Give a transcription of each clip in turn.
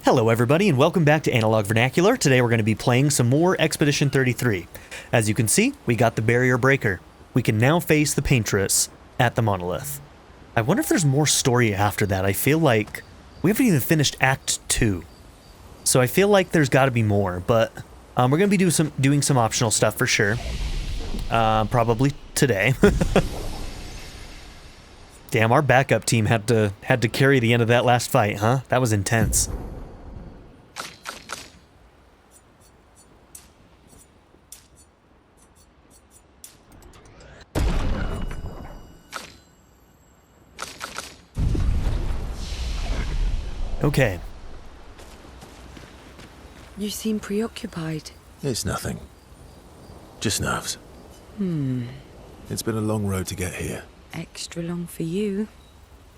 Hello everybody and welcome back to Analog Vernacular. Today we're going to be playing some more Expedition 33. As you can see, we got the barrier breaker. We can now face the Paintress at the monolith. I wonder if there's more story after that. I feel like we haven't even finished Act 2. So I feel like there's got to be more, but we're going to be doing some optional stuff for sure. Probably today. Damn, our backup team had to carry the end of that last fight, huh? That was intense. Okay. You seem preoccupied. It's nothing. Just nerves. It's been a long road to get here. Extra long for you,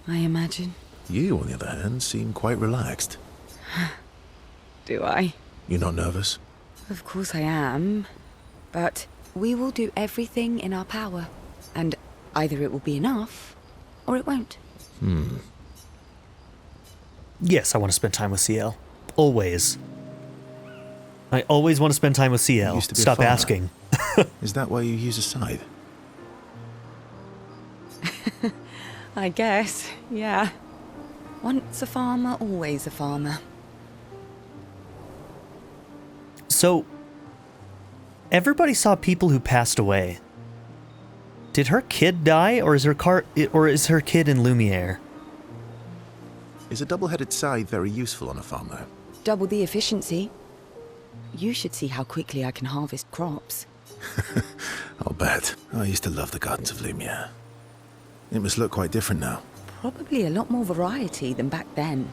I imagine. You, on the other hand, seem quite relaxed. Do I? You're not nervous? Of course I am. But we will do everything in our power. And either it will be enough, or it won't. Yes, I want to spend time with CL. Always. I always want to spend time with CL. Used to be a Stop farmer. asking. Is that why you use a scythe? I guess, yeah. Once a farmer, always a farmer. So, everybody saw people who passed away. Did her kid die, or is her kid in Lumiere? Is a double-headed scythe very useful on a farm, though? Double the efficiency. You should see how quickly I can harvest crops. I'll bet. I used to love the gardens of Lumiere. It must look quite different now. Probably a lot more variety than back then.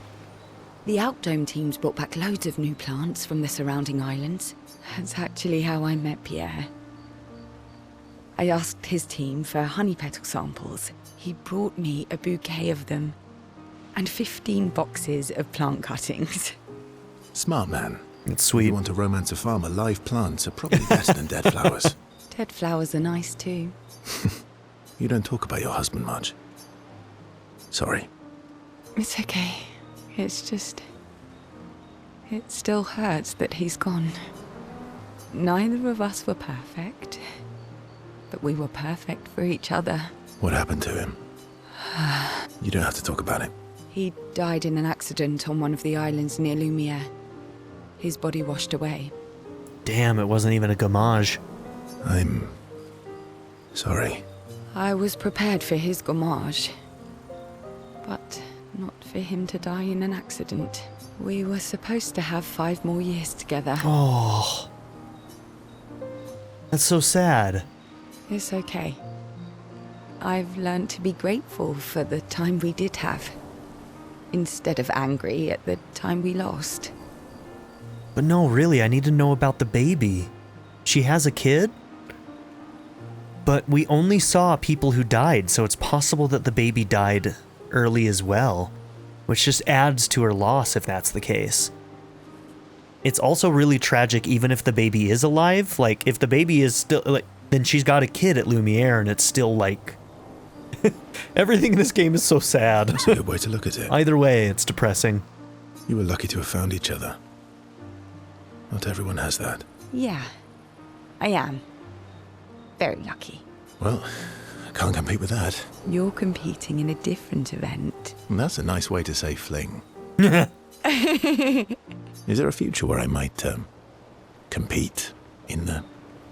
The Outdome teams brought back loads of new plants from the surrounding islands. That's actually how I met Pierre. I asked his team for honey petal samples. He brought me a bouquet of them. And 15 boxes of plant cuttings. Smart man. It's If sweet. you want to romance a farmer, live plants are probably better than dead flowers. Dead flowers are nice too. You don't talk about your husband much. Sorry. It's okay. It's just... It still hurts that he's gone. Neither of us were perfect. But we were perfect for each other. What happened to him? You don't have to talk about it. He died in an accident on one of the islands near Lumiere. His body washed away. Damn, it wasn't even a gommage. I'm... sorry. I was prepared for his gommage. But not for him to die in an accident. We were supposed to have 5 more years together. Oh. That's so sad. It's okay. I've learned to be grateful for the time we did have, instead of angry at the time we lost. But no, really, I need to know about the baby. She has a kid? But we only saw people who died, so it's possible that the baby died early as well, which just adds to her loss if that's the case. It's also really tragic even if the baby is alive. Like, if the baby is still, like, then she's got a kid at Lumiere and it's still like... Everything in this game is so sad. That's a good way to look at it. Either way, it's depressing. You were lucky to have found each other. Not everyone has that. Yeah, I am. Very lucky. Well, I can't compete with that. You're competing in a different event. And that's a nice way to say fling. Is there a future where I might, compete in the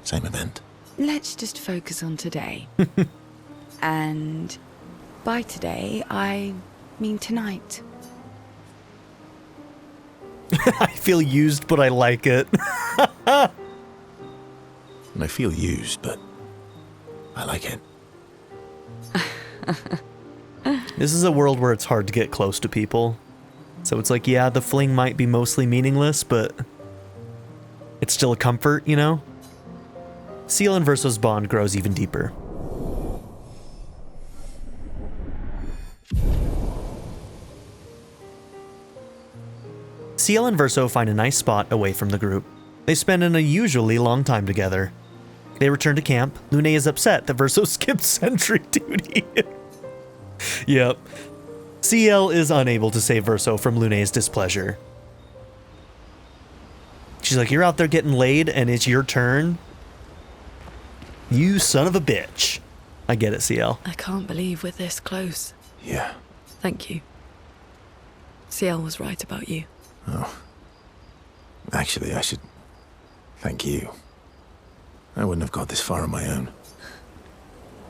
same event? Let's just focus on today. And by today, I mean tonight. I feel used, but I like it. And I feel used, but I like it. This is a world where it's hard to get close to people. So it's like, yeah, the fling might be mostly meaningless, but it's still a comfort, you know? CL and Verso's bond grows even deeper. CL and Verso find a nice spot away from the group. They spend an unusually long time together. They return to camp. Lune is upset that Verso skipped sentry duty. Yep. CL is unable to save Verso from Lune's displeasure. She's like, you're out there getting laid and it's your turn? You son of a bitch. I get it, CL. I can't believe we're this close. Yeah. Thank you. CL was right about you. Oh. Actually, I should thank you. I wouldn't have got this far on my own.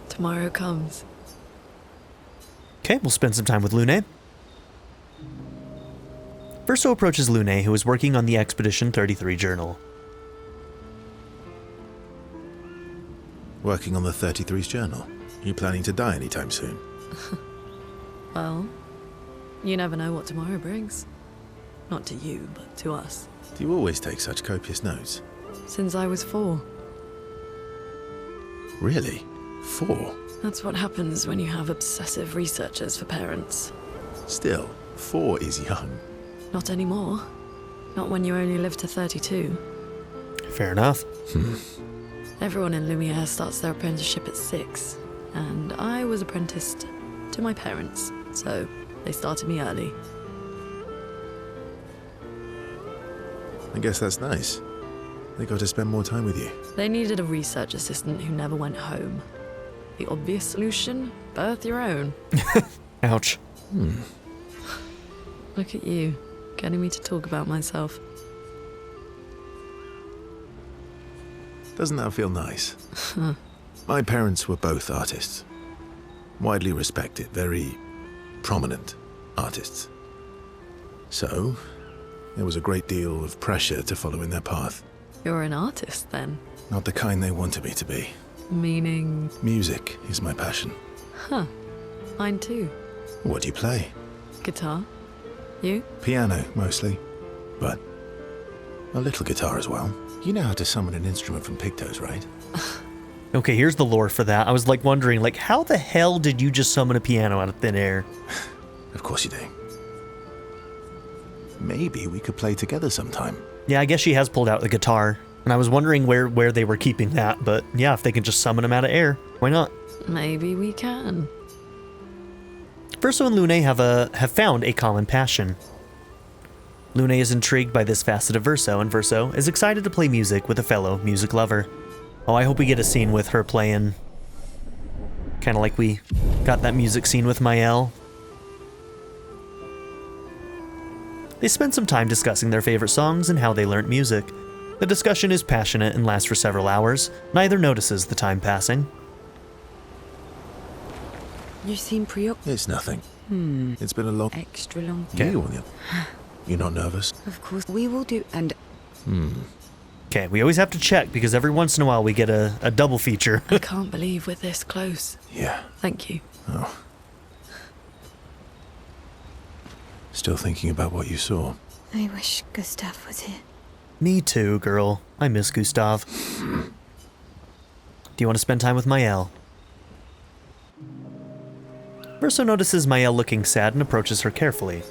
Tomorrow comes. Okay, we'll spend some time with Lune. Verso approaches Lune, who is working on the Expedition 33 journal. Working on the 33's journal. You planning to die anytime soon? Well, you never know what tomorrow brings. Not to you, but to us. Do you always take such copious notes? Since I was 4. Really? 4? That's what happens when you have obsessive researchers for parents. Still, 4 is young. Not anymore. Not when you only live to 32. Fair enough. Everyone in Lumiere starts their apprenticeship at 6, and I was apprenticed to my parents, so they started me early. I guess that's nice. They got to spend more time with you. They needed a research assistant who never went home. The obvious solution? Birth your own. Ouch. Look at you, getting me to talk about myself. Doesn't that feel nice? My parents were both artists. Widely respected, very prominent artists. So, there was a great deal of pressure to follow in their path. You're an artist, then? Not the kind they wanted me to be. Meaning? Music is my passion. Huh. Mine too. What do you play? Guitar? You? Piano, mostly. But a little guitar as well. You know how to summon an instrument from Pictos, right? Okay, here's the lore for that. I was like wondering, like, how the hell did you just summon a piano out of thin air? Of course you do. Maybe we could play together sometime. Yeah, I guess she has pulled out the guitar. And I was wondering where they were keeping that, but yeah, if they can just summon him out of air, why not? Maybe we can. Verso and Lune have found a common passion. Lune is intrigued by this facet of Verso, and Verso is excited to play music with a fellow music lover. Oh, I hope we get a scene with her playing. Kind of like we got that music scene with Maelle. They spend some time discussing their favorite songs and how they learnt music. The discussion is passionate and lasts for several hours. Neither notices the time passing. You seem preoccupied. It's nothing. It's been a long... Extra long. Okay. You, on the other... You're not nervous? Of course, we will do. And Okay, we always have to check because every once in a while we get a double feature. I can't believe we're this close. Yeah. Thank you. Oh. Still thinking about what you saw? I wish Gustave was here. Me too, girl. I miss Gustave. Do you want to spend time with Maelle? Verso notices Maelle looking sad and approaches her carefully.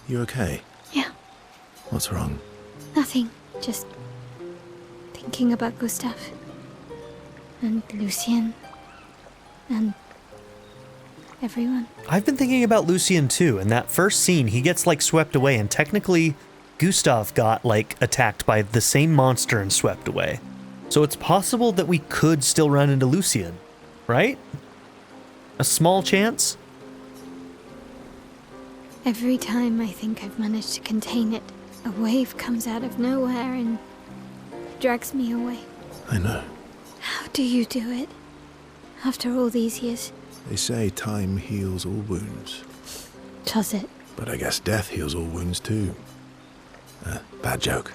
You okay? Yeah, What's wrong? nothing. Just thinking about Gustave. And Lucien. And everyone. I've been thinking about Lucien too. In that first scene, he gets like swept away, and technically, Gustave got like attacked by the same monster and swept away. So it's possible that we could still run into Lucien, right? A small chance? Every time I think I've managed to contain it, a wave comes out of nowhere and drags me away. I know. How do you do it? After all these years? They say time heals all wounds. Does it? But I guess death heals all wounds too. Bad joke.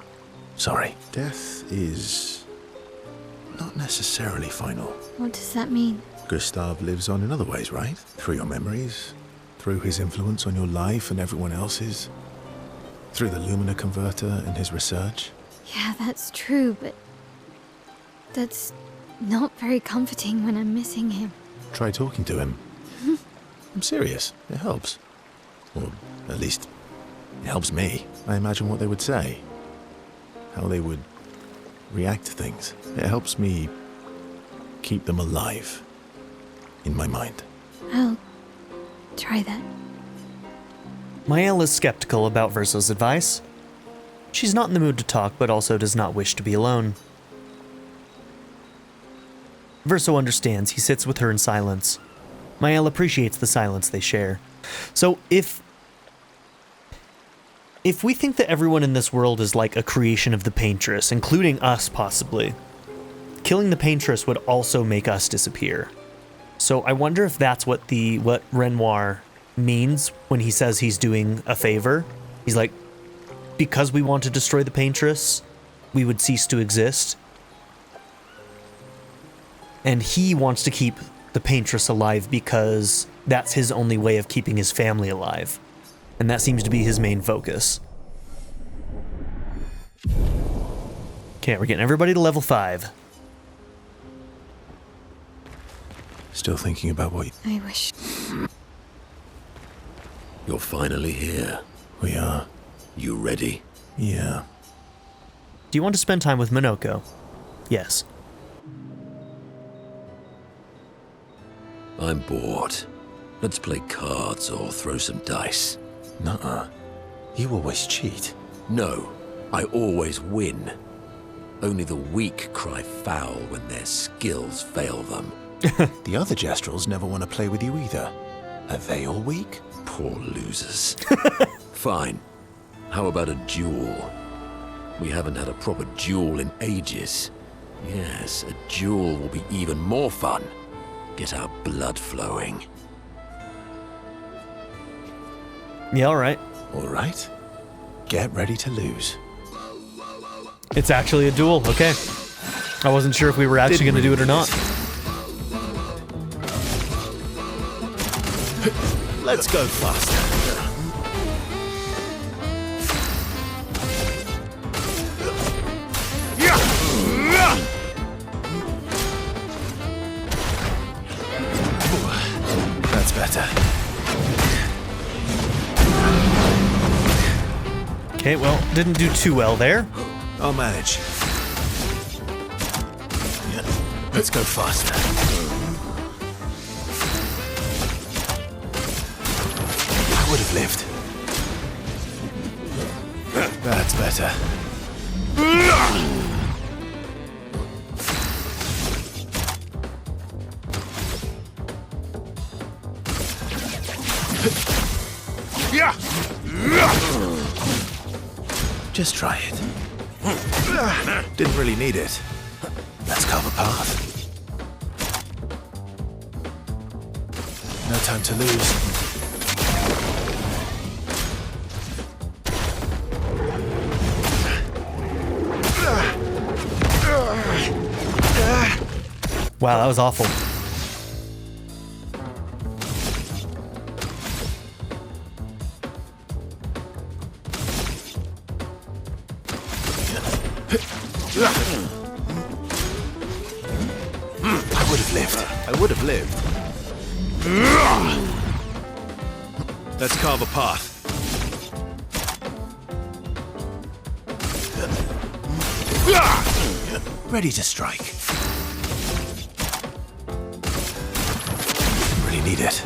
Sorry. Death is not necessarily final. What does that mean? Gustave lives on in other ways, right? Through your memories, through his influence on your life and everyone else's, through the Lumina converter and his research. Yeah, that's true, but that's not very comforting when I'm missing him. Try talking to him. I'm serious. It helps. Or at least, it helps me. I imagine what they would say. How they would react to things. It helps me keep them alive in my mind. I'll try that. Maelle is skeptical about Verso's advice. She's not in the mood to talk, but also does not wish to be alone. Verso understands. He sits with her in silence. Maelle appreciates the silence they share. So if we think that everyone in this world is like a creation of the Paintress, including us possibly, killing the Paintress would also make us disappear. So I wonder if that's what Renoir means when he says he's doing a favor. He's like, because we want to destroy the Paintress, we would cease to exist. And he wants to keep the Paintress alive because that's his only way of keeping his family alive. And that seems to be his main focus. Okay, we're getting everybody to level 5. Still thinking about what I wish. You're finally here. we are. You ready? Yeah. Do you want to spend time with Minoko? Yes. I'm bored. Let's play cards or throw some dice. Nuh-uh. You always cheat. No, I always win. Only the weak cry foul when their skills fail them. The other Gestrals never want to play with you either. Are they all weak? Poor losers. Fine. How about a duel? We haven't had a proper duel in ages. Yes, a duel will be even more fun. Get our blood flowing. Yeah, alright. All right. Get ready to lose. It's actually a duel, okay. I wasn't sure if we were actually going to do it or not. Let's go faster. That's better. Okay, well, didn't do too well there. I'll manage. Yeah. Let's go faster. I would have lived. That's better. Just try it. Didn't really need it. Let's carve a path. No time to lose. Wow, that was awful. I would have lived. I would have lived. Let's carve a path. Ready to strike. Didn't really need it.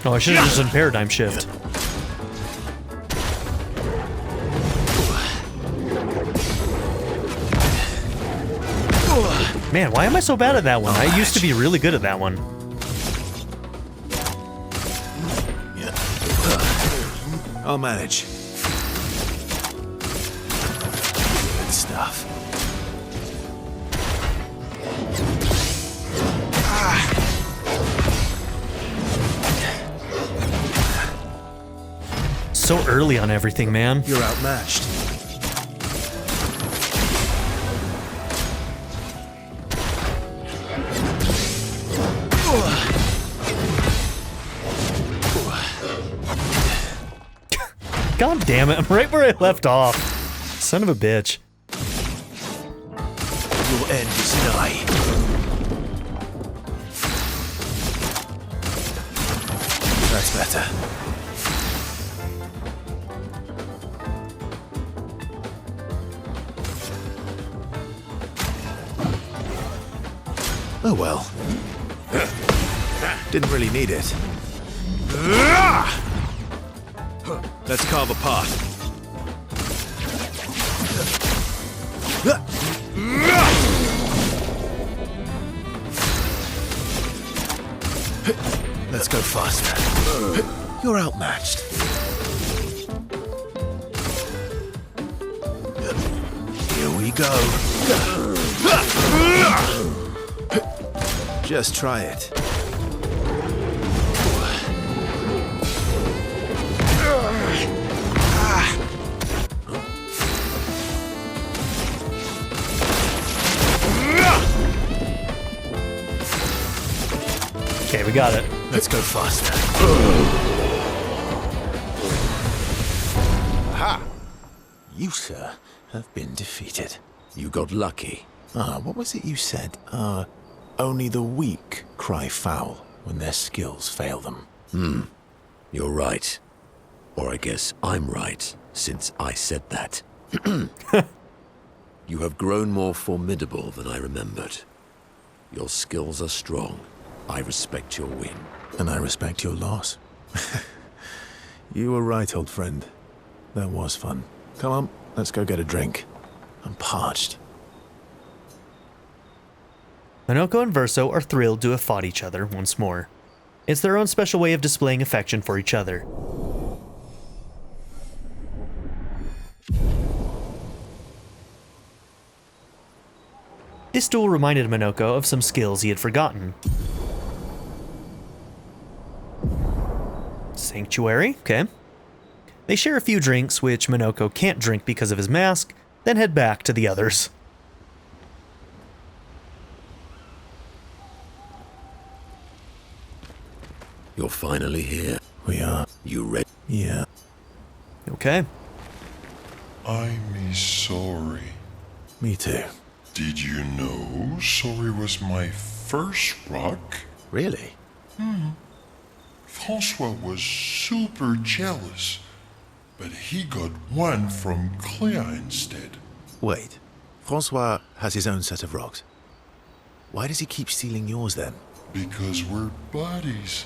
Oh, I should have just done paradigm shift. Man, why am I so bad at that one? I used to be really good at that one. I'll manage. Good stuff. So early on everything, man. You're outmatched. God damn it, I'm right where I left off. Son of a bitch. Your end is nigh. That's better. Oh well. Didn't really need it. Let's carve a path. Let's go faster. You're outmatched. Here we go. Just try it. Okay, we got it. Let's go faster. Aha! You, sir, have been defeated. You got lucky. What was it you said? Only the weak cry foul when their skills fail them. You're right. Or I guess I'm right, since I said that. You have grown more formidable than I remembered. Your skills are strong. I respect your win. And I respect your loss. You were right, old friend. That was fun. Come on, let's go get a drink. I'm parched. Minoko and Verso are thrilled to have fought each other once more. It's their own special way of displaying affection for each other. This duel reminded Minoko of some skills he had forgotten. Sanctuary, okay. They share a few drinks, which Minoko can't drink because of his mask, then head back to the others. You're finally here. We are. You ready? Yeah. Okay. I'm sorry. Me too. Did you know sorry was my first rock? Really? Francois was super jealous, but he got one from Clair instead. Wait. Francois has his own set of rocks. Why does he keep stealing yours then? Because we're buddies.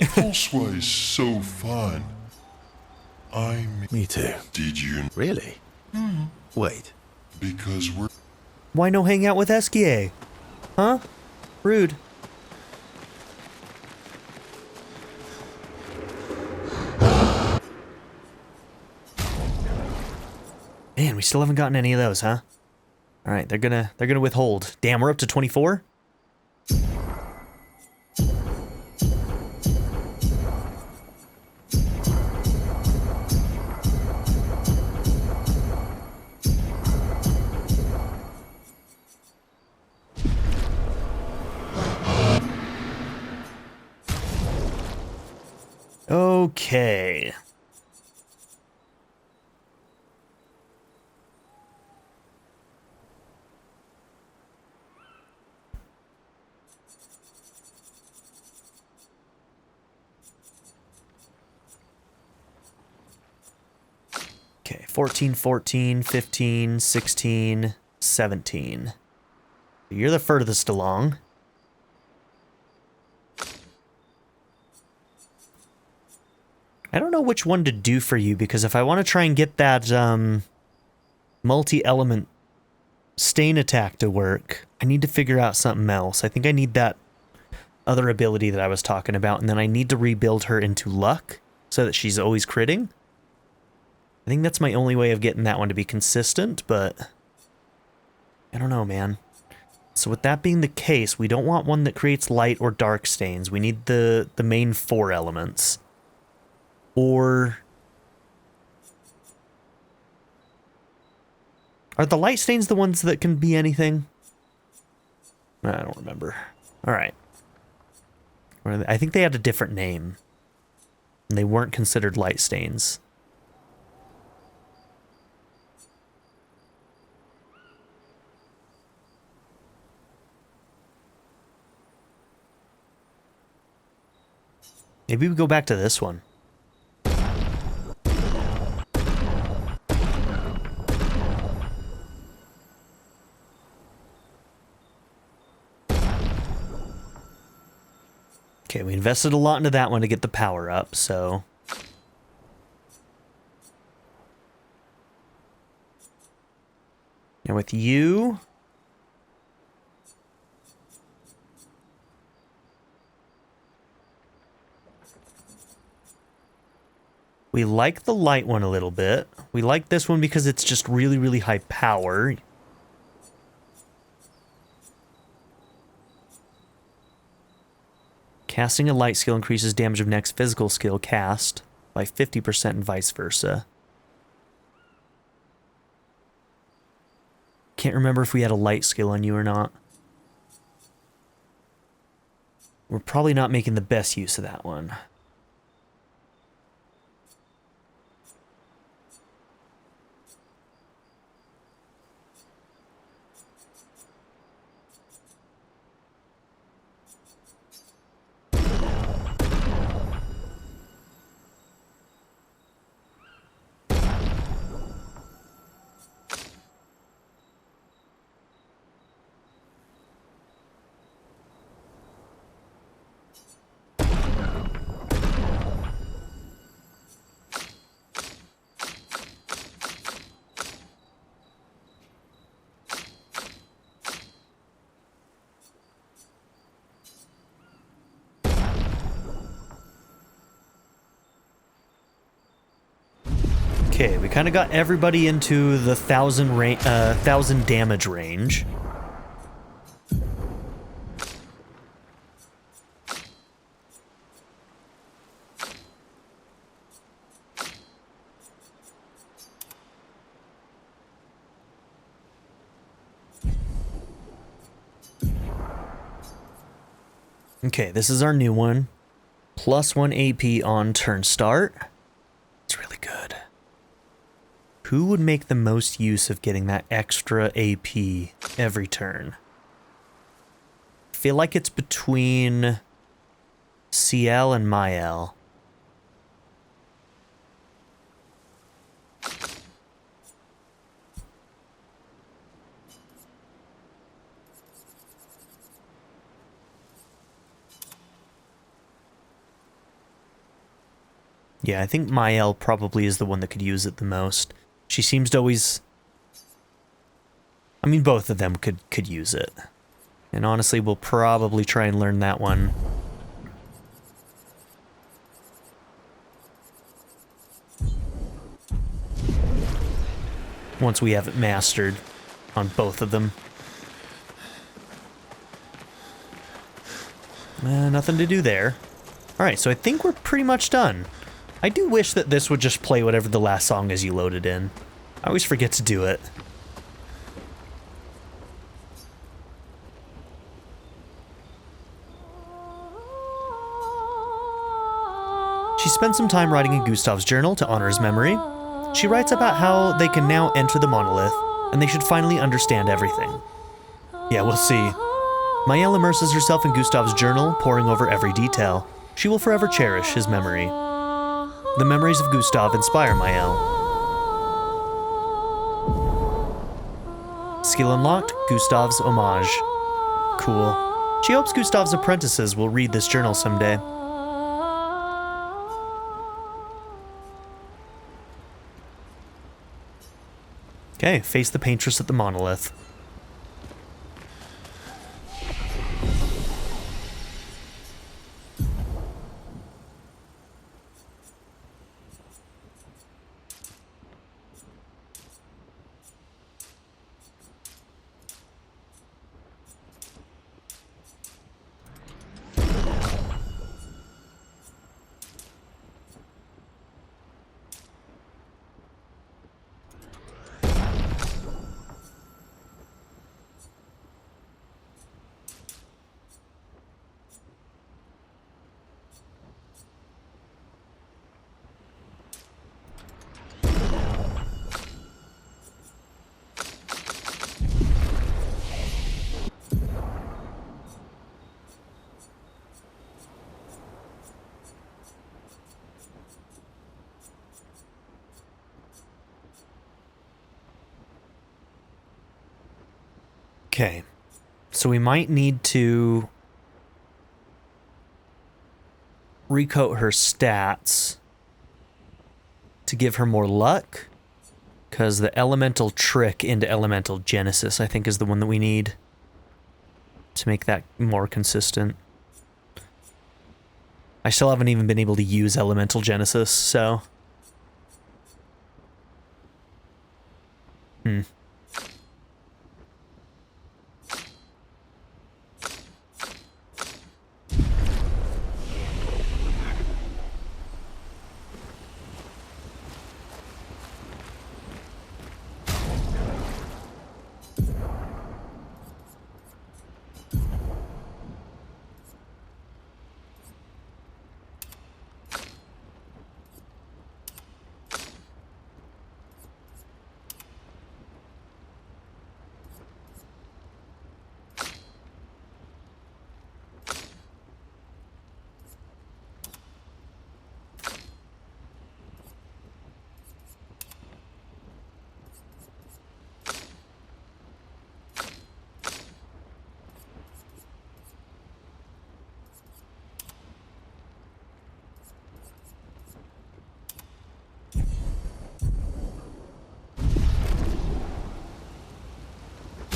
Francois is so fun. Me too. Did you? Really? Wait. Because we're... Why no hang out with Esquier? Huh? Rude. Man, we still haven't gotten any of those, huh? All right, they're gonna withhold. Damn, we're up to 24? Okay. Okay, 14, 14, 15, 16, 17. You're the furthest along. I don't know which one to do for you, because if I want to try and get that multi-element stain attack to work, I need to figure out something else. I think I need that other ability that I was talking about, and then I need to rebuild her into luck so that she's always critting. I think that's my only way of getting that one to be consistent, but I don't know, man. So with that being the case, we don't want one that creates light or dark stains. We need the main 4 elements. Or... are the light stains the ones that can be anything? I don't remember. Alright. I think they had a different name. And they weren't considered light stains. Maybe we go back to this one. Okay, we invested a lot into that one to get the power up, so... Now with you... We like the light one a little bit. We like this one because it's just really, really high power. Casting a light skill increases damage of next physical skill cast by 50% and vice versa. Can't remember if we had a light skill on you or not. We're probably not making the best use of that one. Okay, we kind of got everybody into the 1,000 damage range. Okay, this is our new one. +1 AP on turn start. It's really good. Who would make the most use of getting that extra AP every turn? I feel like it's between Ciel and Maelle. Yeah, I think Maelle probably is the one that could use it the most. She seems to always... I mean, both of them could use it. And honestly, we'll probably try and learn that one. Once we have it mastered on both of them. Nothing to do there. Alright, so I think we're pretty much done. I do wish that this would just play whatever the last song is you loaded in. I always forget to do it. She spent some time writing in Gustave's journal to honor his memory. She writes about how they can now enter the monolith, and they should finally understand everything. Yeah, we'll see. Maelle immerses herself in Gustave's journal, poring over every detail. She will forever cherish his memory. The memories of Gustave inspire Maelle. Skill unlocked, Gustave's homage. Cool. She hopes Gustave's apprentices will read this journal someday. Okay, face the Paintress at the monolith. Okay, so we might need to recoat her stats to give her more luck, because the elemental trick into elemental genesis, I think, is the one that we need to make that more consistent. I still haven't even been able to use elemental genesis, so...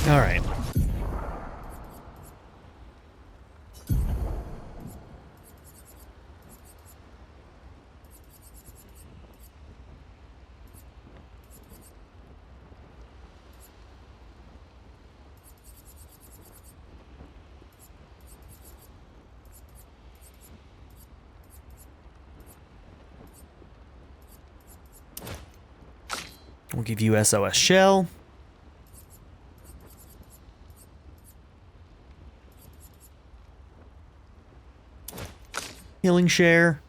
All right. We'll give you SOS Shell. Healing share.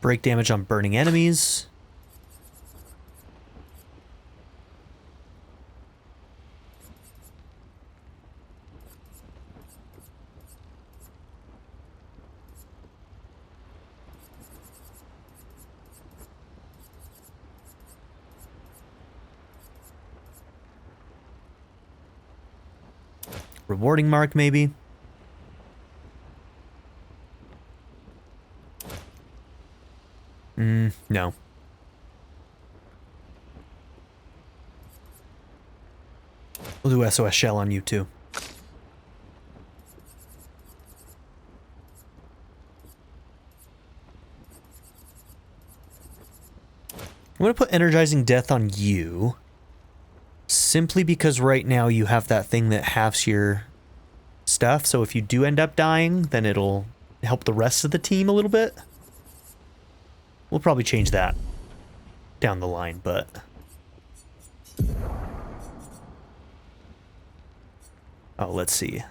Break damage on burning enemies. Rewarding mark, maybe. No. We'll do SOS Shell on you, too. I'm going to put Energizing Death on you. Simply because right now you have that thing that halves your stuff, so if you do end up dying, then it'll help the rest of the team a little bit. We'll probably change that down the line, but... Oh, let's see.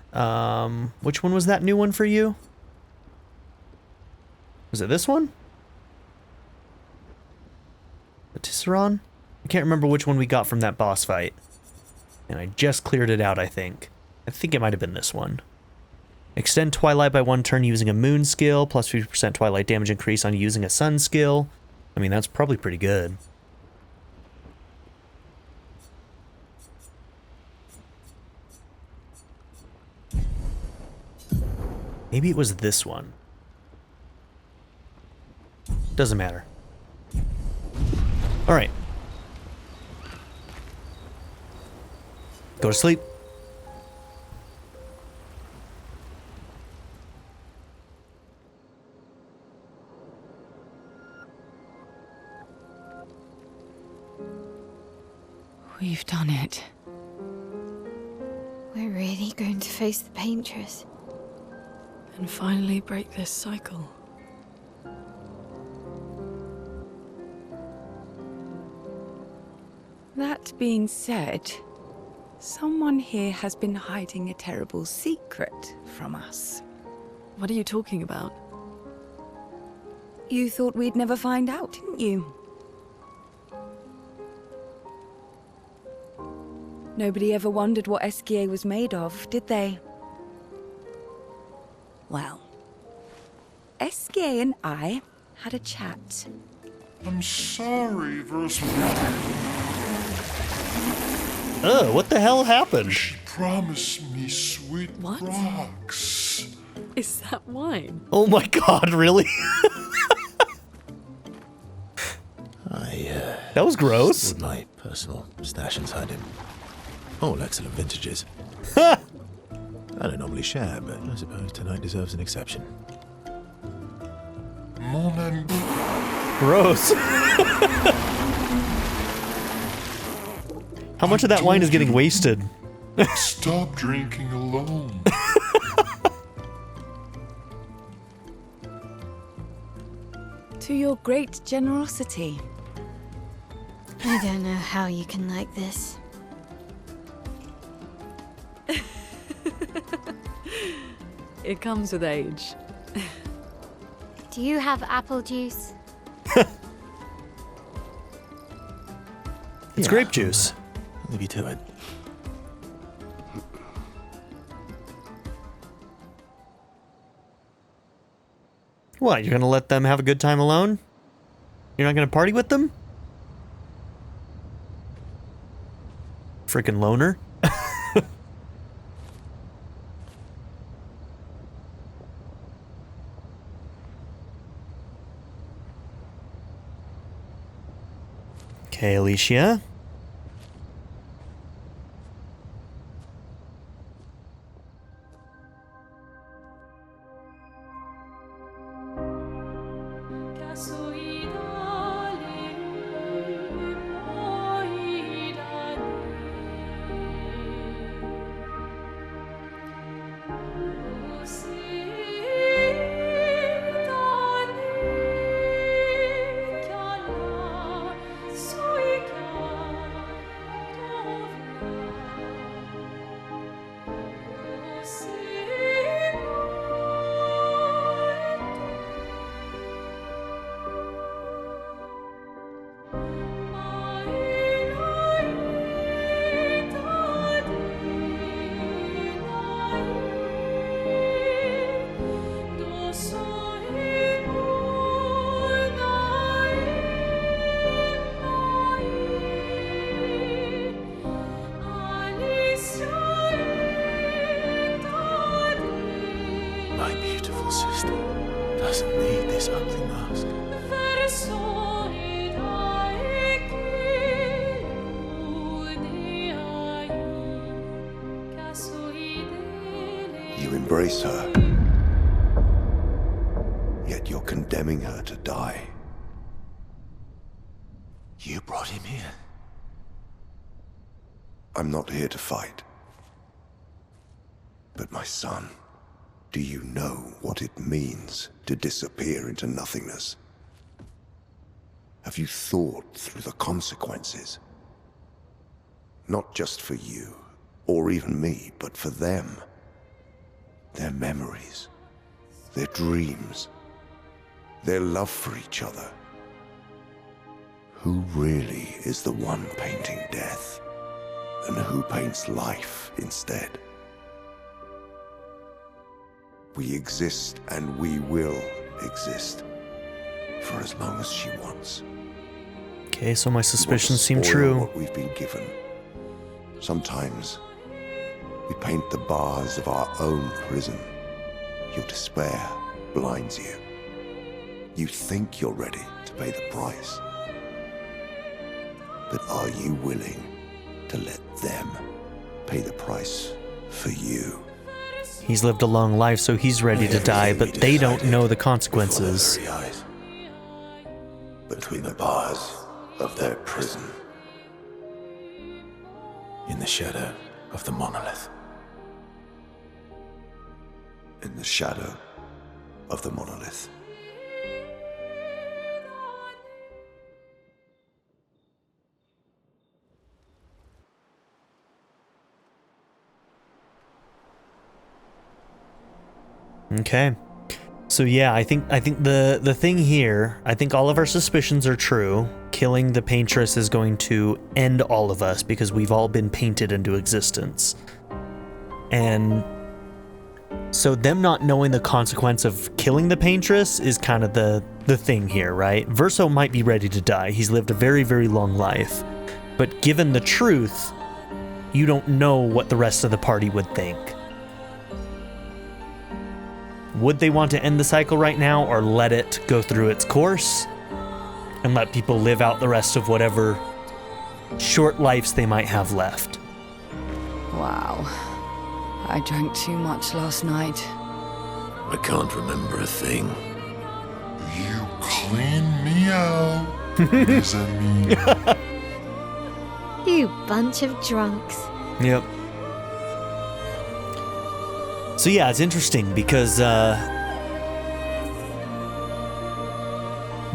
Which one was that new one for you? Was it this one? The Tisserand? I can't remember which one we got from that boss fight. And I just cleared it out, I think. I think it might have been this one. Extend Twilight by 1 turn using a Moon skill, plus 50% Twilight damage increase on using a Sun skill. I mean, that's probably pretty good. Maybe it was this one. Doesn't matter. Alright. Go to sleep. We've done it. We're really going to face the Paintress. And finally break this cycle. That being said, someone here has been hiding a terrible secret from us. What are you talking about? You thought we'd never find out, didn't you? Nobody ever wondered what Esquier was made of, did they? Well, Esquier and I had a chat. I'm sorry, Versmith. What the hell happened? She promised me sweet What? rocks. Is that wine? Oh my god, really? That was gross. With my personal stash inside him. All excellent vintages. I don't normally share, but I suppose tonight deserves an exception. Mon ami. Gross. How much of that wine is getting wasted? Stop drinking alone. To your great generosity. I don't know how you can like this. It comes with age. Do you have apple juice? It's grape juice. I'll leave you to it. What, you're gonna let them have a good time alone? You're not gonna party with them? Freaking loner. Okay, Alicia. My beautiful sister doesn't need this ugly mask. You embrace her, yet you're condemning her to die. You brought him here. I'm not here to fight. But my son, do you know what it means to disappear into nothingness? Have you thought through the consequences? Not just for you, or even me, but for them. Their memories, their dreams, their love for each other. Who really is the one painting death, and who paints life instead? We exist and we will exist for as long as she wants. Okay, so my suspicions We seem want to spoil true. what we've been given. Sometimes we paint the bars of our own prison. Your despair blinds you. You think you're ready to pay the price. But are you willing to let them pay the price for you? He's lived a long life, so he's ready to die, but they don't know the consequences. Before their very eyes. Between the bars of their prison. In the shadow of the monolith. In the shadow of the monolith. Okay. So yeah, I think the thing here, I think all of our suspicions are true. Killing the Paintress is going to end all of us because we've all been painted into existence. And so them not knowing the consequence of killing the Paintress is kind of the thing here, right? Verso might be ready to die. He's lived a very, very long life. But given the truth, you don't know what the rest of the party would think. Would they want to end the cycle right now, or let it go through its course and let people live out the rest of whatever short lives they might have left? Wow. I drank too much last night. I can't remember a thing. You clean me out, mes amis. You bunch of drunks. Yep. So yeah, it's interesting because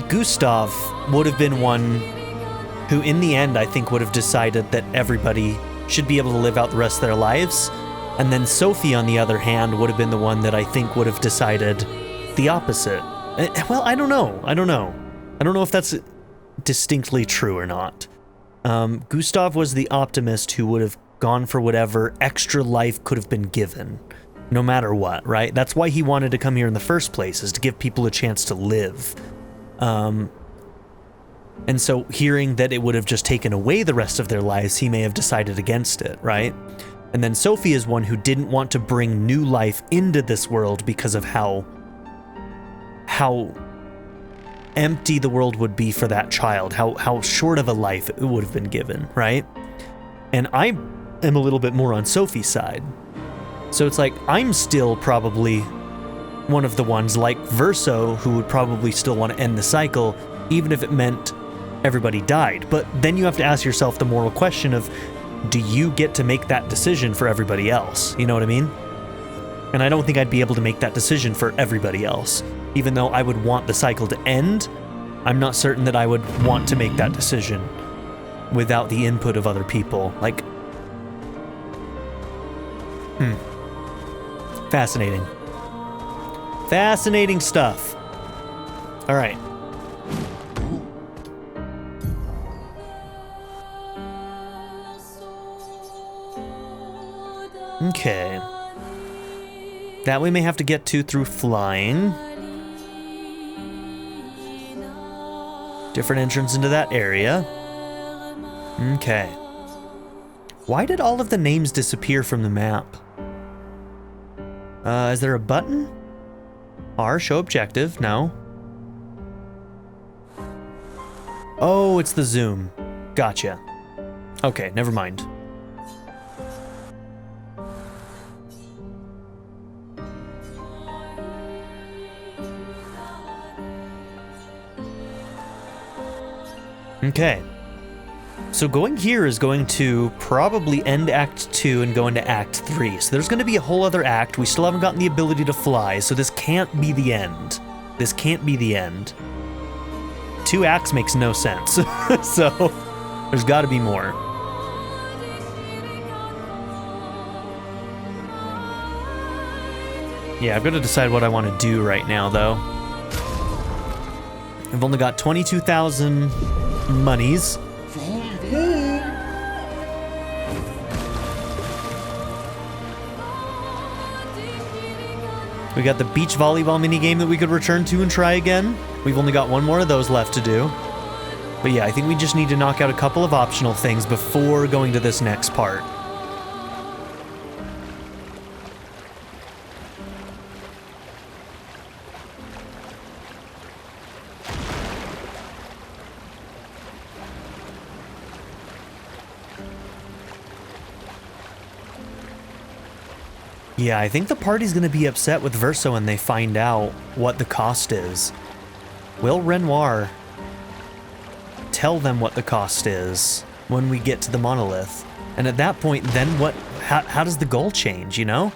Gustave would have been one who in the end I think would have decided that everybody should be able to live out the rest of their lives. And then Sophie, on the other hand, would have been the one that I think would have decided the opposite. Well, I don't know. I don't know if that's distinctly true or not. Gustave was the optimist who would have gone for whatever extra life could have been given, no matter what, right? That's why he wanted to come here in the first place, is to give people a chance to live. And so hearing that it would have just taken away the rest of their lives, he may have decided against it, right? And then Sophie is one who didn't want to bring new life into this world because of how empty the world would be for that child, how short of a life it would have been given, right? And I am a little bit more on Sophie's side. So it's like, I'm still probably one of the ones like Verso who would probably still want to end the cycle, even if it meant everybody died. But then you have to ask yourself the moral question of, do you get to make that decision for everybody else? You know what I mean? And I don't think I'd be able to make that decision for everybody else. Even though I would want the cycle to end, I'm not certain that I would want to make that decision without the input of other people. Like, fascinating. Fascinating stuff. All right. Okay. That we may have to get to through flying. Different entrance into that area. Okay. Why did all of the names disappear from the map? Is there a button? R, show objective. No. Oh, it's the zoom. Gotcha. Okay, never mind. Okay. So going here is going to probably end Act 2 and go into Act 3. So there's going to be a whole other act. We still haven't gotten the ability to fly, so this can't be the end. This can't be the end. 2 acts makes no sense. So there's got to be more. Yeah, I've got to decide what I want to do right now, though. I've only got 22,000 monies. We got the beach volleyball minigame that we could return to and try again. We've only got one more of those left to do. But yeah, I think we just need to knock out a couple of optional things before going to this next part. Yeah, I think the party's gonna be upset with Verso when they find out what the cost is. Will Renoir tell them what the cost is when we get to the monolith? And at that point, then what? How does the goal change, you know?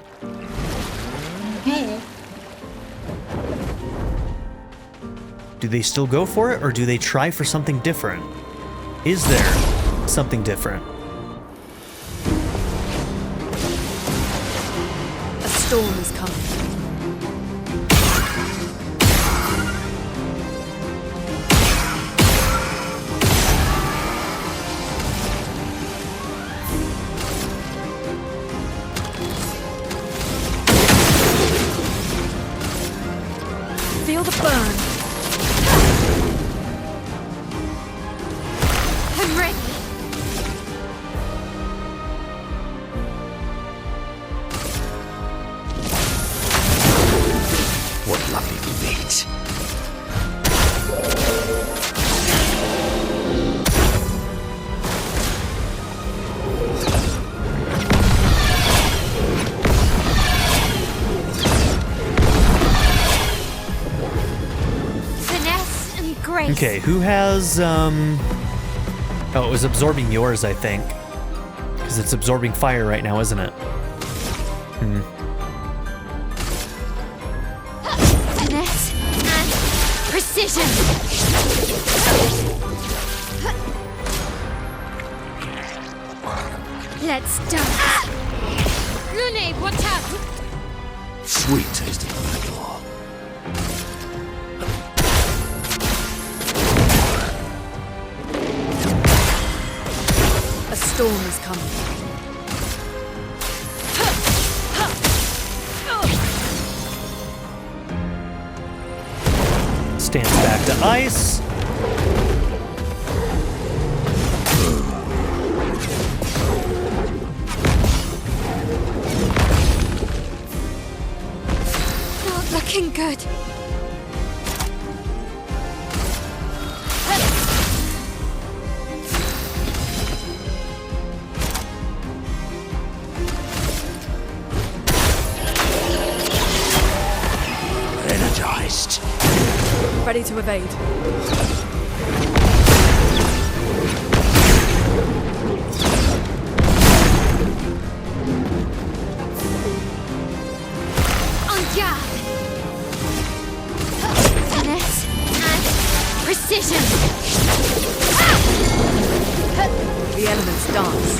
Do they still go for it, or do they try for something different? Is there something different? Storm is coming. Feel the burn. I'm ready. Okay, who has, Oh, it was absorbing yours, I think. Because it's absorbing fire right now, isn't it? Finesse and precision. Let's start. Grenade, watch out! Sweet taste of battle. A storm is coming. Stands back to ice. Not looking good. Energized. Ready to evade. On guard. Finesse and precision. The elements dance.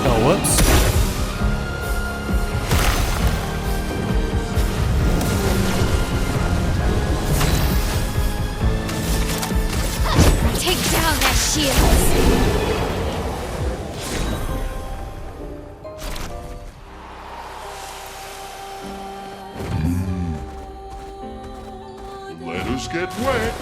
Oh, whoops. Take down their shields. Let us get wet.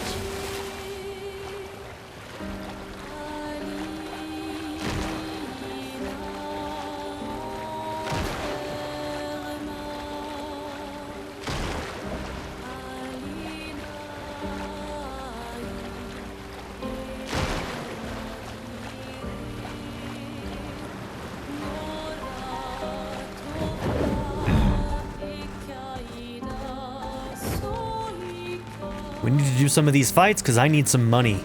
We need to do some of these fights because I need some money.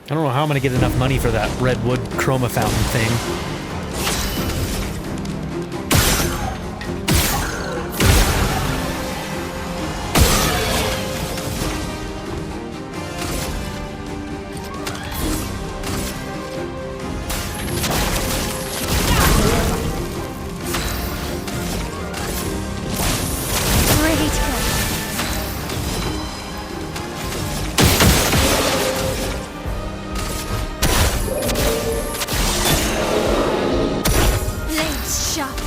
I don't know how I'm gonna get enough money for that redwood chroma fountain thing. Ready to go. Blades sharp.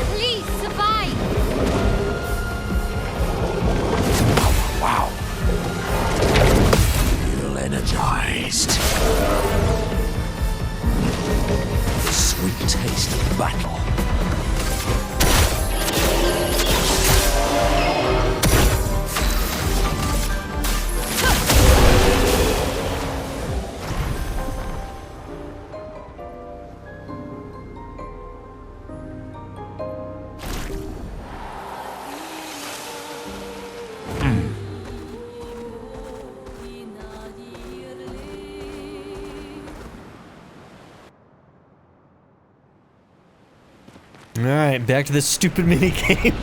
Please survive. Feel energized. Sweet taste of battle. Alright, back to this stupid minigame.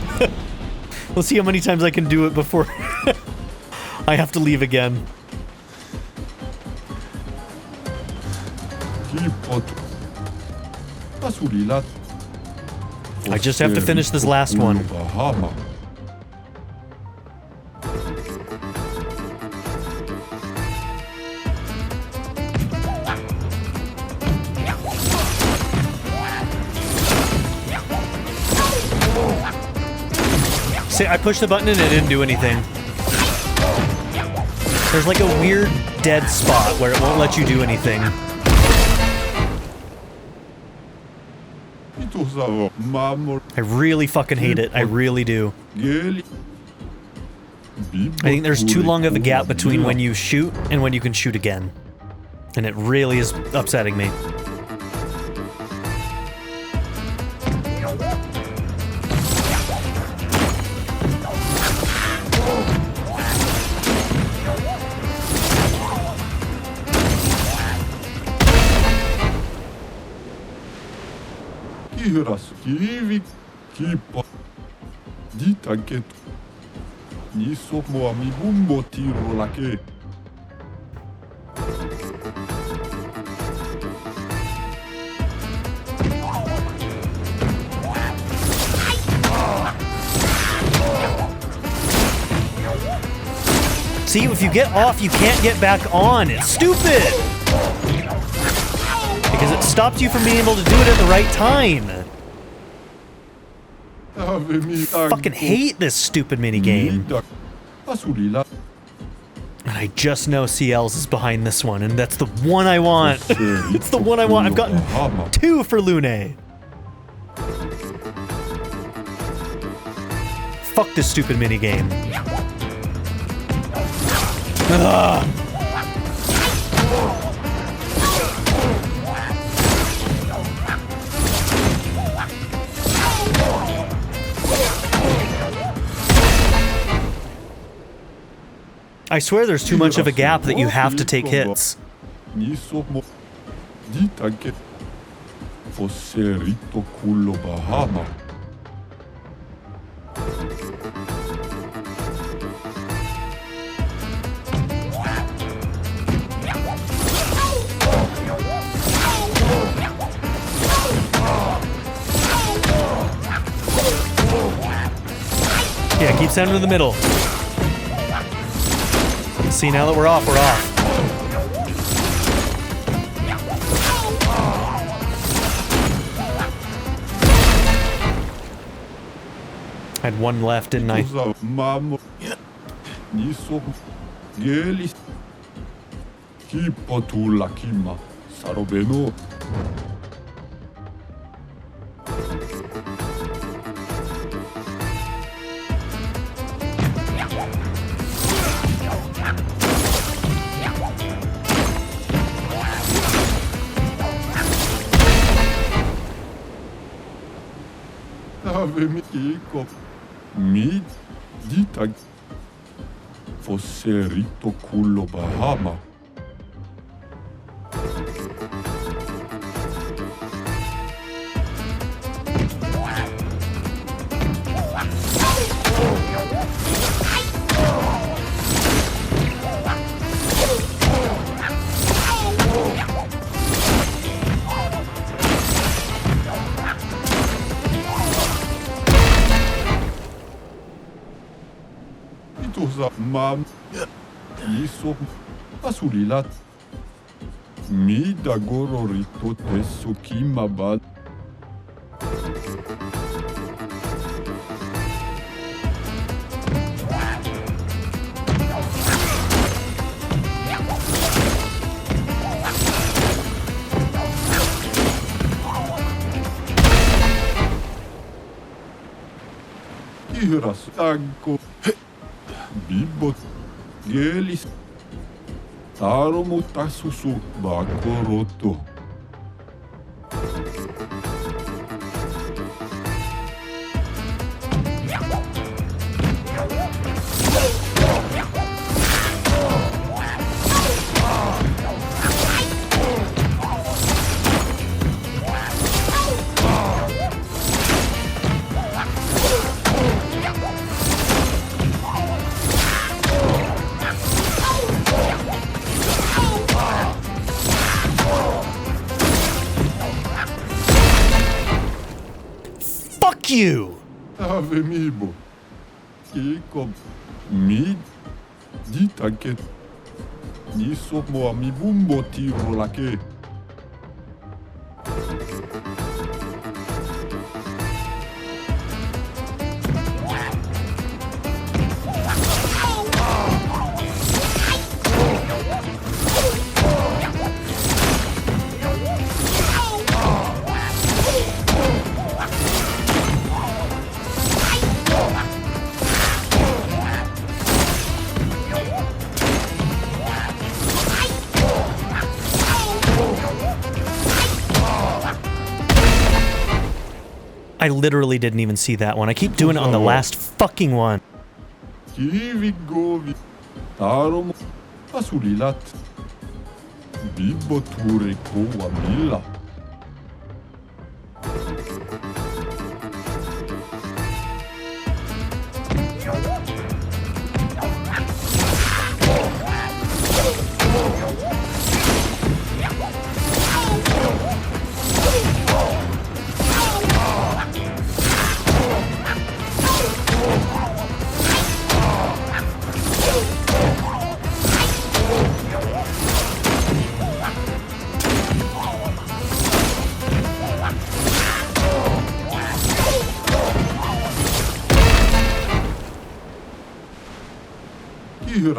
We'll see how many times I can do it before I have to leave again. I just have to finish this last one. I pushed the button and it didn't do anything. There's like a weird dead spot where it won't let you do anything. I really fucking hate it. I really do. I think there's too long of a gap between when you shoot and when you can shoot again. And it really is upsetting me. See, if you get off, you can't get back on. It's stupid! Because it stops you from being able to do it at the right time. I fucking hate this stupid minigame. And I just know CL's is behind this one, and that's the one I want. It's the one I want. I've gotten 2 for Lune. Fuck this stupid minigame. Ugh. I swear there's too much of a gap that you have to take hits. Yeah, keep sending in the middle. See, now that we're off, we're off. I had 1 left, didn't I? Mi dita Fosserito culo Bahama. Mam Iso Asulilat Mi Dagoro Rito Tesukima Bad Iras Tanko Bibot Gelis Taromo Tasusu Bakoroto. You! Avemibo. Kiko. Mi. Ditaket. Niso mo mi bumbo tiro lake. I literally didn't even see that one. I keep doing it on the last fucking one. Kivigovi. Tarom. Asulilat. Biboture koa mila.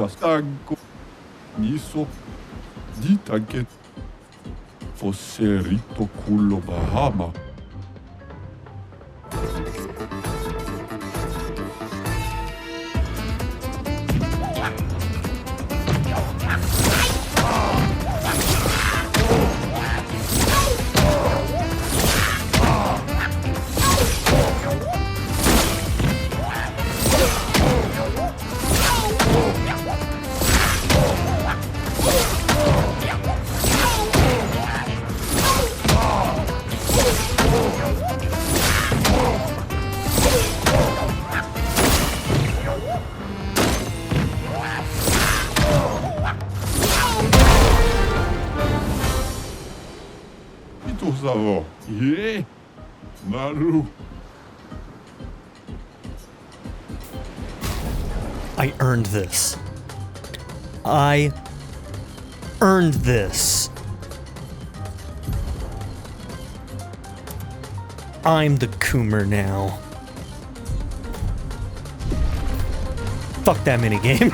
Stanco niso ditaket fosserito cullo Bahama. Yeah, Maru. I earned this. I earned this. I'm the Coomer now. Fuck that minigame.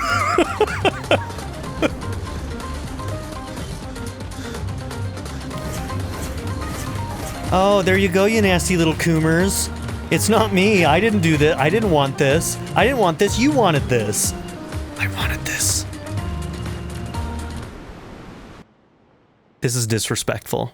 Oh, there you go, you nasty little Coomers. It's not me. I didn't do that. I didn't want this. I didn't want this. You wanted this. I wanted this. This is disrespectful.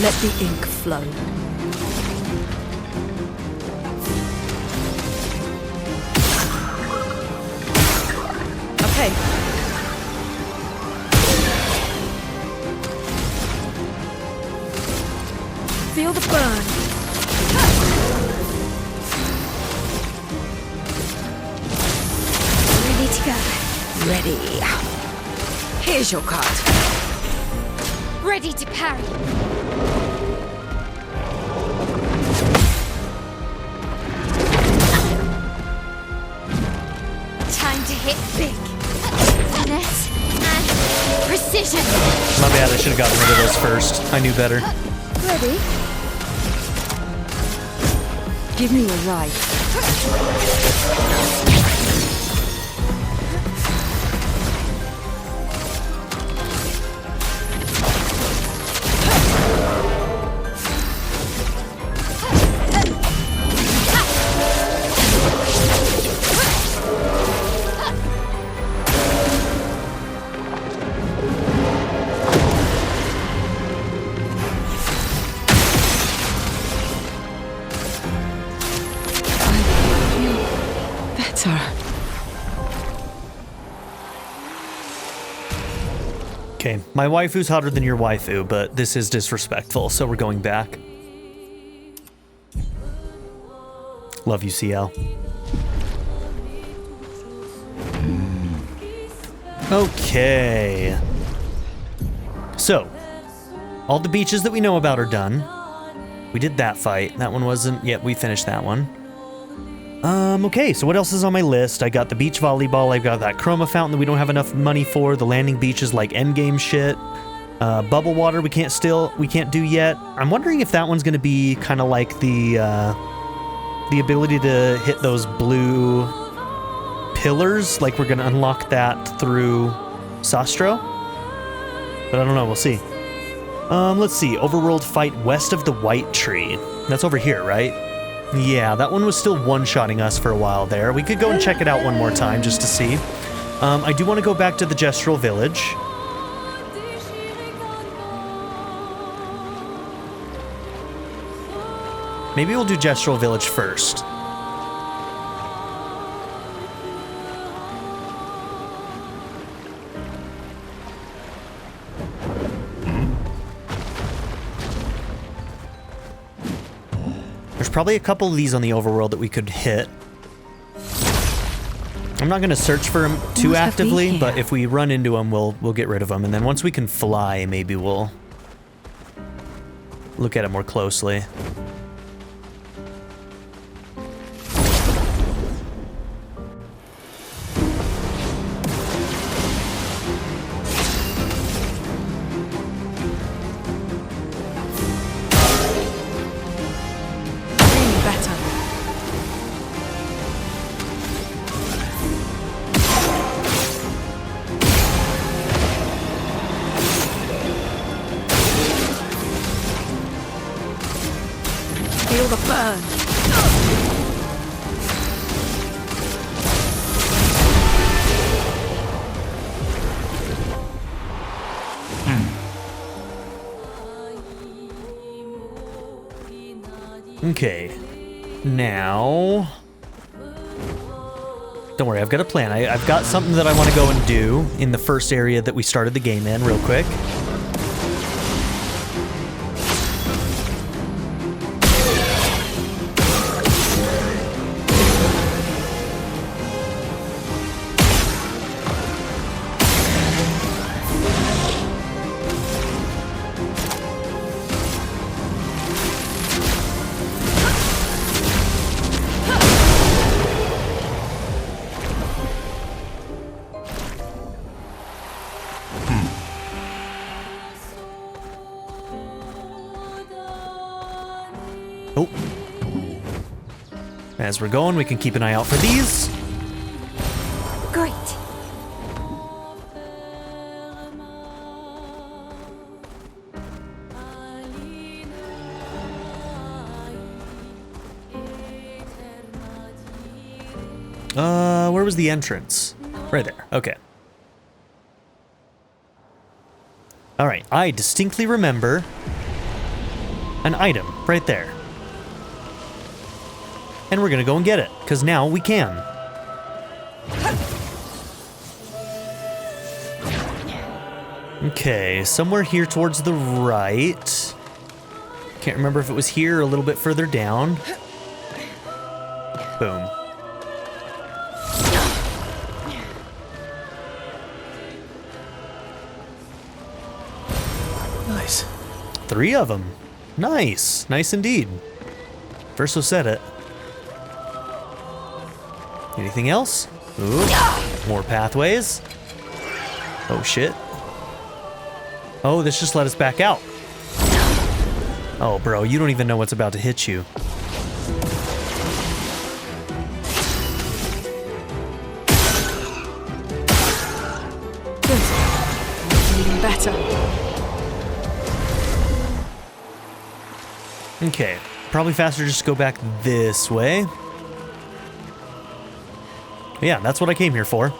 Let the ink flow. Okay. Feel the burn. Ready to go. Ready. Here's your card. Ready to parry. Time to hit big. Finesse and precision. My bad, I should have gotten rid of those first. I knew better. Ready? Give me a ride. Okay, my waifu's hotter than your waifu, but this is disrespectful, so we're going back. Love you, CL. Okay. So, all the beaches that we know about are done. We did that fight. That one wasn't yet. We finished that one. Okay, so what else is on my list? I got the beach volleyball, I got that chroma fountain that we don't have enough money for, the landing beaches like endgame shit. Bubble water we can't do yet. I'm wondering if that one's gonna be kind of like the ability to hit those blue pillars, like we're gonna unlock that through Sastro. But I don't know, we'll see. Let's see, Overworld fight west of the White Tree. That's over here, right? Yeah, that one was still one-shotting us for a while there. We could go and check it out one more time just to see. I do want to go back to the Gestral village. Maybe we'll do Gestral village first. There's probably a couple of these on the overworld that we could hit. I'm not going to search for them too actively, but if we run into them, we'll get rid of them. And then once we can fly, maybe we'll look at it more closely. Feel the burn. Okay. Now... Don't worry, I've got a plan. I've got something that I want to go and do in the first area that we started the game in real quick. Oh. As we're going, we can keep an eye out for these. Great. Where was the entrance? Right there. Okay. All right. I distinctly remember an item right there. And we're gonna go and get it, because now we can. Okay, somewhere here towards the right. Can't remember if it was here or a little bit further down. Boom. Nice. 3 of them. Nice. Nice indeed. Verso said it. Anything else? Ooh, more pathways. Oh, shit. Oh, this just let us back out. Oh, bro, you don't even know what's about to hit you. Good. Even better. Okay, probably faster just to go back this way. Yeah, that's what I came here for.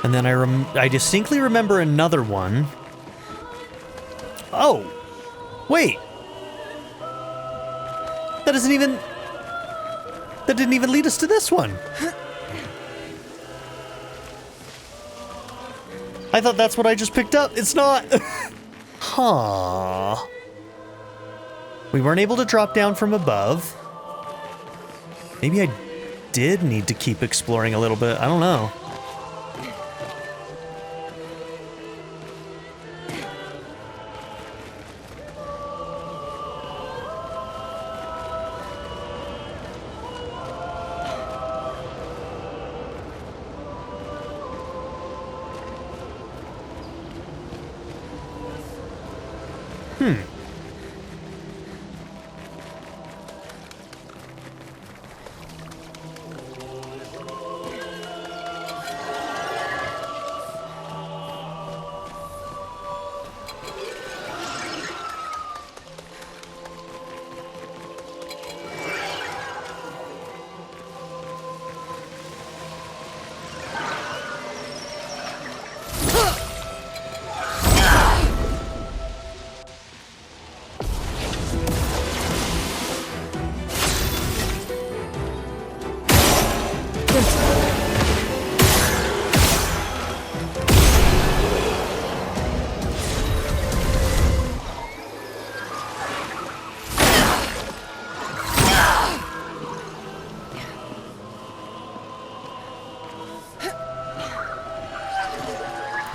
And then I distinctly remember another one. Oh! Wait! That didn't even lead us to this one. I thought that's what I just picked up. It's not. Huh. We weren't able to drop down from above. Maybe I did need to keep exploring a little bit. I don't know.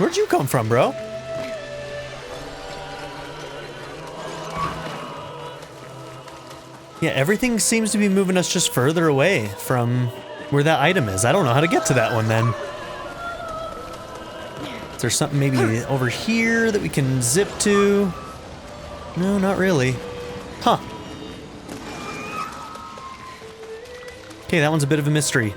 Where'd you come from, bro? Yeah, everything seems to be moving us just further away from where that item is. I don't know how to get to that one then. Is there something maybe over here that we can zip to? No, not really. Huh. Okay, that one's a bit of a mystery.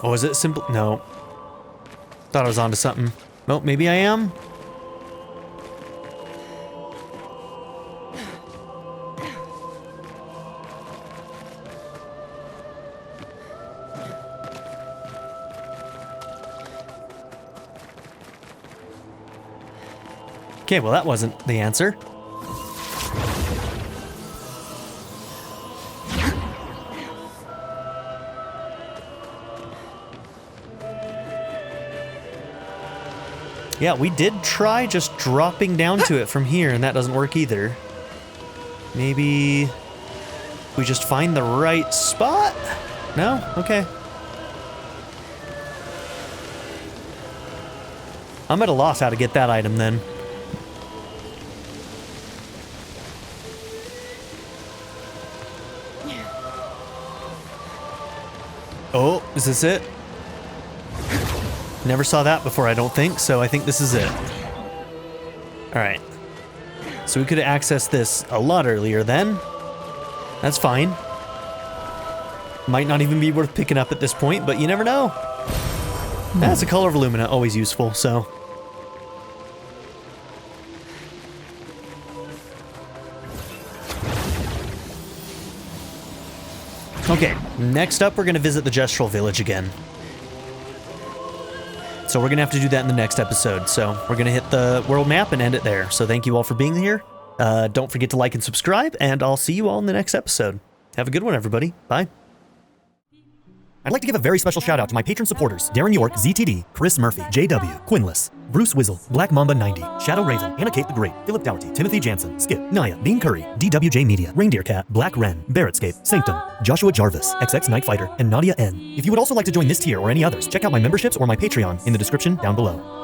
Oh, is it simple? No. Thought I was onto something. Oh, maybe I am? Okay, well that wasn't the answer. Yeah, we did try just dropping down to it from here, and that doesn't work either. Maybe we just find the right spot? No? Okay. I'm at a loss how to get that item then. Oh, is this it? Never saw that before, I don't think, so I think this is it. Alright. So we could have accessed this a lot earlier then. That's fine. Might not even be worth picking up at this point, but you never know. That's a color of Illumina, always useful, so. Okay, next up we're going to visit the Gestral village again. So we're going to have to do that in the next episode. So we're going to hit the world map and end it there. So thank you all for being here. Don't forget to like and subscribe, and I'll see you all in the next episode. Have a good one, everybody. Bye. I'd like to give a very special shout out to my patron supporters: Darren York, ZTD, Chris Murphy, JW, Quinless, Bruce Wizzle, Black Mamba 90, Shadow Raven, Anna Kate the Great, Philip Dougherty, Timothy Jansen, Skip, Naya, Bean Curry, DWJ Media, Reindeer Cat, Black Wren, Barrettscape, Sanctum, Joshua Jarvis, XX Night Fighter, and Nadia N. If you would also like to join this tier or any others, check out my memberships or my Patreon in the description down below.